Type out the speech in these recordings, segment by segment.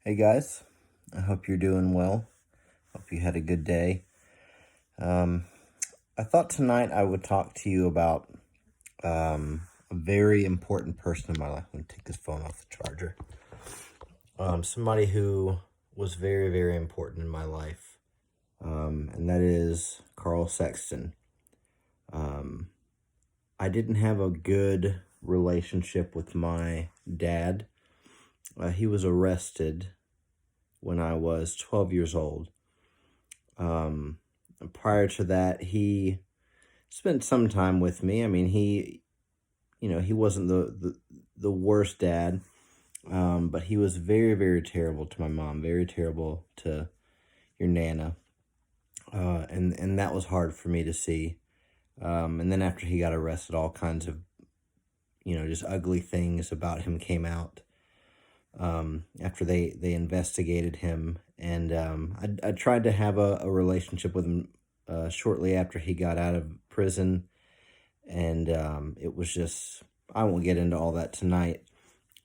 Hey guys, I hope you're doing well. Hope you had a good day. Um, I thought tonight I would talk to you about a very important person in my life. Let me take this phone off the charger. Somebody who was very, very important in my life, and that is Karl Sexton. Um, I didn't have a good relationship with my dad. He was arrested when I was 12 years old. Um, Prior to that, he spent some time with me. I mean, he wasn't the worst dad, but he was very, very terrible to my mom, very terrible to your Nana, and that was hard for me to see. And then after he got arrested, all kinds of just ugly things about him came out. After they investigated him, and I tried to have a relationship with him shortly after he got out of prison, and it was just, I won't get into all that tonight,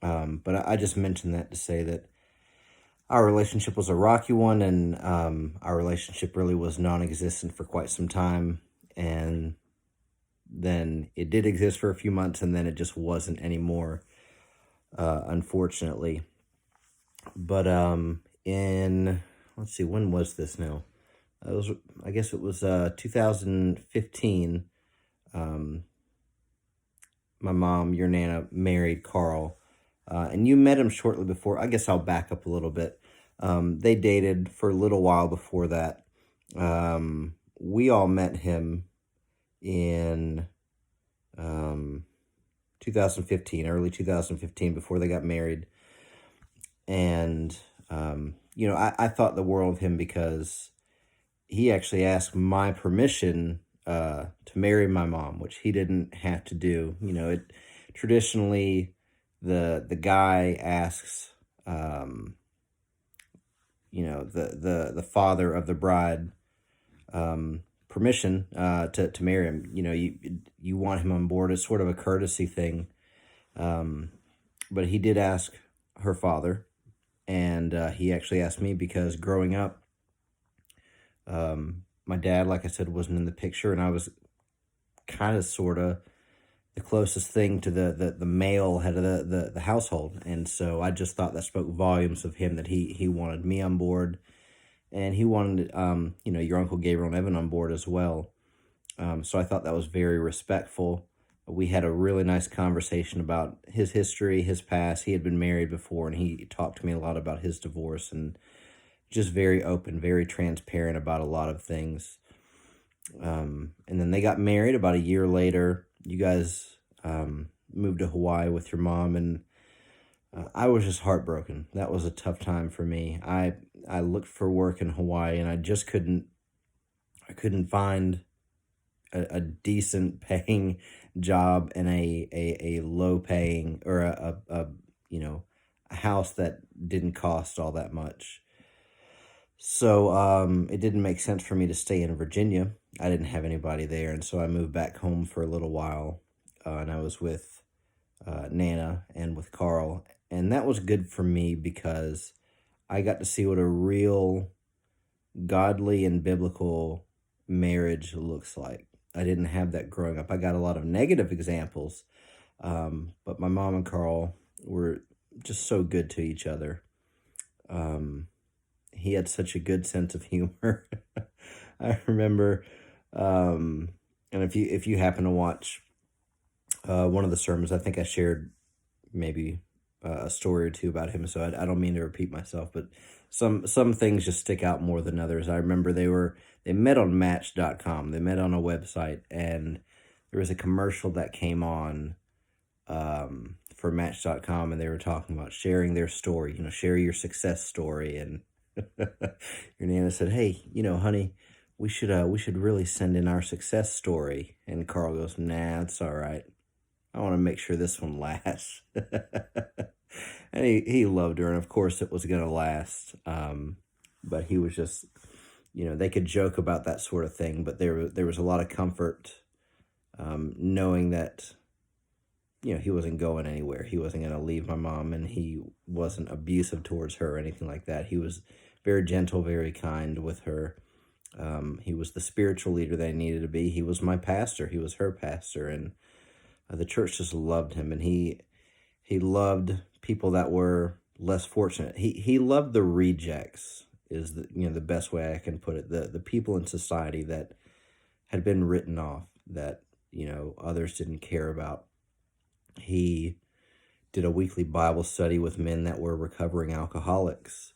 but I just mentioned that to say that our relationship was a rocky one, and our relationship really was non-existent for quite some time, and then it did exist for a few months, and then it just wasn't anymore, unfortunately. But in let's see, when was this now? I guess it was 2015. Um, my mom, your Nana, married Karl, and you met him shortly before. I guess I'll back up a little bit. They dated for a little while before that. We all met him in 2015, early 2015, before they got married. And, I thought the world of him because he actually asked my permission to marry my mom, which he didn't have to do. Traditionally the guy asks, the father of the bride permission to marry him. You want him on board. It's sort of a courtesy thing. But he did ask her father, and he actually asked me because growing up, my dad, like I said, wasn't in the picture, and I was kind of sort of the closest thing to the male head of the household. And so I just thought that spoke volumes of him, that he wanted me on board, and he wanted your Uncle Gabriel and Evan on board as well. So I thought that was very respectful. We had a really nice conversation about his history, his past. He had been married before, and he talked to me a lot about his divorce, and just very open, very transparent about a lot of things. And then they got married about a year later. You guys moved to Hawaii with your mom, and I was just heartbroken. That was a tough time for me. I looked for work in Hawaii, and I couldn't find a decent paying job in a low paying, or a house that didn't cost all that much. So it didn't make sense for me to stay in Virginia. I didn't have anybody there, and so I moved back home for a little while, and I was with Nana and with Karl, and that was good for me because I got to see what a real godly and biblical marriage looks like. I didn't have that growing up. I got a lot of negative examples, but my mom and Karl were just so good to each other. He had such a good sense of humor. I remember, and if you happen to watch one of the sermons, I think I shared maybe a story or two about him. So I don't mean to repeat myself, but some things just stick out more than others. I remember they met on Match.com. They met on a website, and there was a commercial that came on for Match.com, and they were talking about sharing their story. Share your success story. And your Nana said, "Hey, honey, we should really send in our success story." And Karl goes, "Nah, it's all right. I want to make sure this one lasts." And he loved her, and of course it was going to last. But he was just, they could joke about that sort of thing, but there was a lot of comfort knowing that he wasn't going anywhere. He wasn't going to leave my mom, and he wasn't abusive towards her or anything like that. He was very gentle, very kind with her. He was the spiritual leader that he needed to be. He was my pastor. He was her pastor, and the church just loved him, and he loved people that were less fortunate. He loved the rejects, is the best way I can put it. The people in society that had been written off, that others didn't care about. He did a weekly Bible study with men that were recovering alcoholics.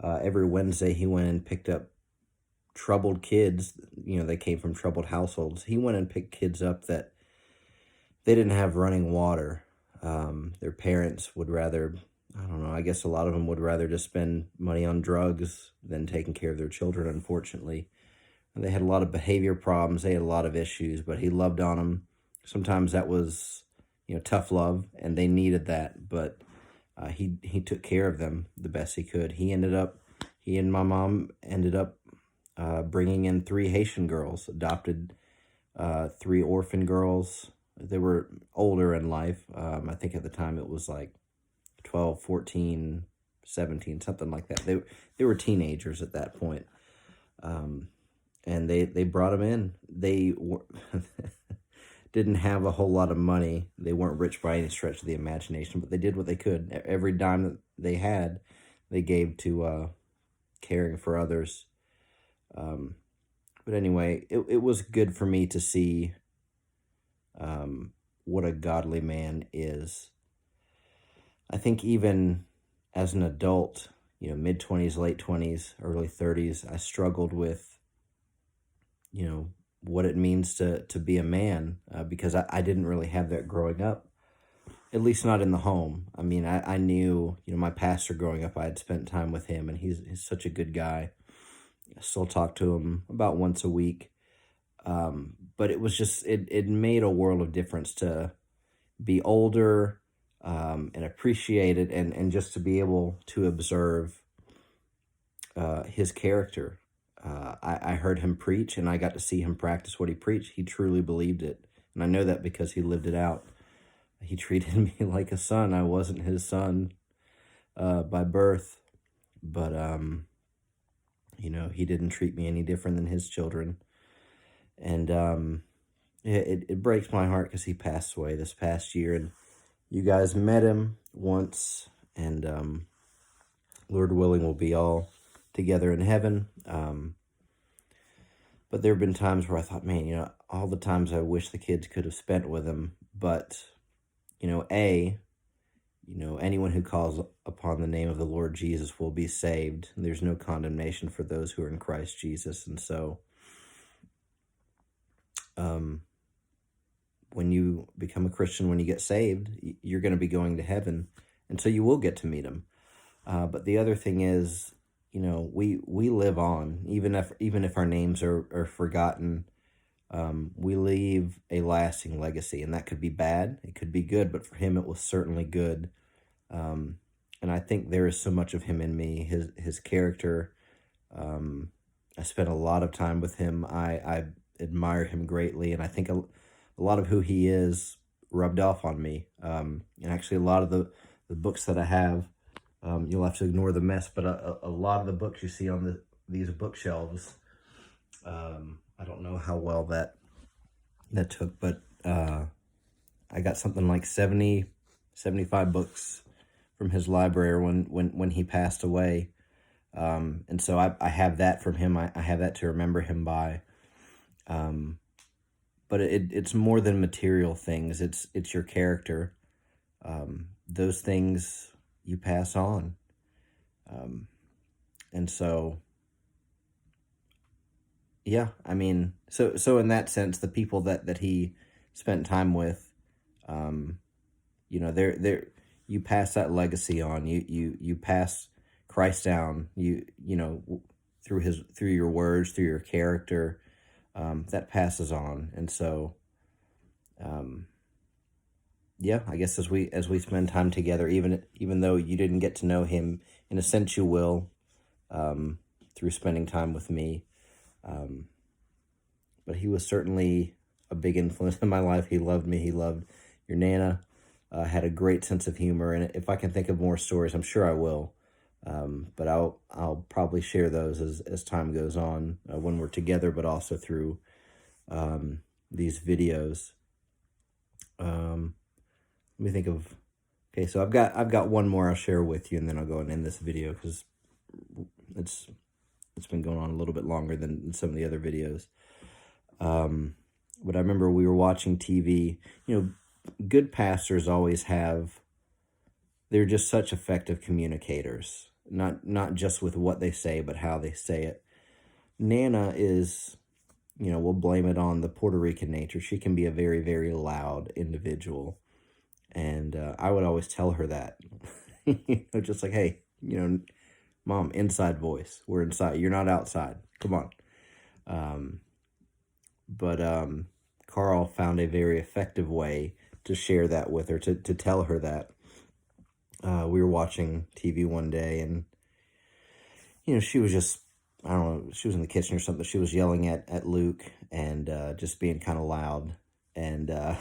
Every Wednesday he went and picked up troubled kids. They came from troubled households. He went and picked kids up that they didn't have running water. Their parents would rather, I don't know, I guess a lot of them would rather just spend money on drugs than taking care of their children, unfortunately. And they had a lot of behavior problems. They had a lot of issues, but he loved on them. Sometimes that was, tough love, and they needed that, but he took care of them the best he could. He and my mom ended up bringing in 3 Haitian girls, adopted 3 orphan girls. They were older in life. I think at the time it was like 12, 14, 17, something like that. They were teenagers at that point. And they brought them in. They didn't have a whole lot of money. They weren't rich by any stretch of the imagination, but they did what they could. Every dime that they had, they gave to caring for others. But anyway, it was good for me to see what a godly man is. I think even as an adult, mid-20s, late 20s, early 30s, I struggled with, what it means to be a man, because I didn't really have that growing up, at least not in the home. I mean, I knew, my pastor growing up, I had spent time with him, and he's such a good guy. I still talk to him about once a week. But it was just, it made a world of difference to be older, and appreciate it, and just to be able to observe his character. I heard him preach, and I got to see him practice what he preached. He truly believed it, and I know that because he lived it out. He treated me like a son. I wasn't his son by birth, but he didn't treat me any different than his children. And it breaks my heart because he passed away this past year, and you guys met him once, and Lord willing, we'll be all together in heaven. But there have been times where I thought, man, all the times I wish the kids could have spent with him. But, anyone who calls upon the name of the Lord Jesus will be saved. And there's no condemnation for those who are in Christ Jesus. And so, when you become a Christian, when you get saved, you're going to be going to heaven. And so you will get to meet him. But the other thing is, we live on, even if our names are forgotten. We leave a lasting legacy, and that could be bad, it could be good, but for him it was certainly good. And I think there is so much of him in me, his character. I spent a lot of time with him. I admire him greatly, and I think a lot of who he is rubbed off on me. And actually a lot of the books that I have, you'll have to ignore the mess, but a lot of the books you see on these bookshelves, I don't know how well that took, but I got something like 70, 75 books from his library when he passed away. And so I have that from him. I have that to remember him by. But it's more than material things. It's your character. Those things you pass on. And so, yeah, I mean, so in that sense, the people that he spent time with, you pass that legacy on. You pass Christ down. Through your words, through your character, that passes on. And so, yeah, I guess as we spend time together, even though you didn't get to know him, in a sense you will, through spending time with me. But he was certainly a big influence in my life. He loved me. He loved your Nana had a great sense of humor, and if I can think of more stories, I'm sure I will. But I'll probably share those as time goes on when we're together, but also through these videos. Let me think of. Okay, so I've got one more I'll share with you, and then I'll go and end this video because it's it's been going on a little bit longer than some of the other videos. But I remember we were watching TV. You know, good pastors always have. They're just such effective communicators, not just with what they say, but how they say it. Nana is, we'll blame it on the Puerto Rican nature. She can be a very, very loud individual. And I would always tell her that, just like, hey, Mom, inside voice. We're inside. You're not outside. Come on. But Karl found a very effective way to share that with her, to tell her that. We were watching TV one day, and, she was just, I don't know, she was in the kitchen or something. She was yelling at Luke and just being kind of loud. And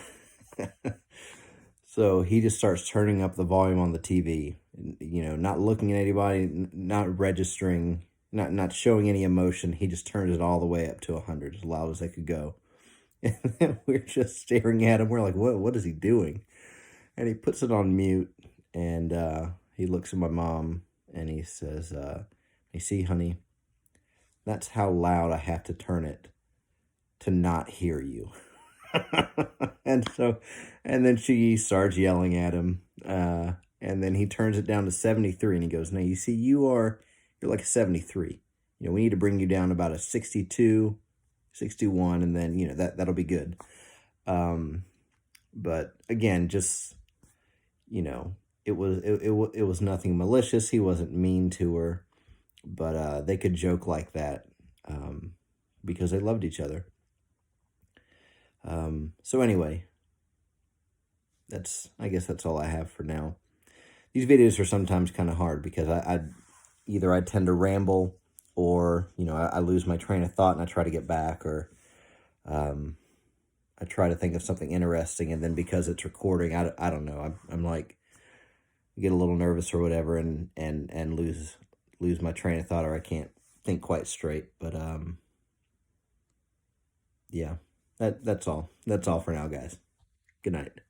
so he just starts turning up the volume on the TV, not looking at anybody, not registering, not showing any emotion. He just turns it all the way up to 100, as loud as they could go. And then we're just staring at him. We're like, what is he doing? And he puts it on mute, and he looks at my mom, and he says, you see, honey, that's how loud I have to turn it to not hear you. and then she starts yelling at him, and then he turns it down to 73, and he goes, now you see, you're like a 73. We need to bring you down about a 62, 61, and then that'll be good. But again, just it was nothing malicious. He wasn't mean to her, but they could joke like that because they loved each other. So anyway, I guess that's all I have for now. These videos are sometimes kind of hard because I tend to ramble, or I lose my train of thought and I try to get back, or I try to think of something interesting, and then because it's recording, I don't know, I'm like, get a little nervous or whatever, and lose my train of thought, or I can't think quite straight. But yeah. That's all. That's all for now, guys. Good night.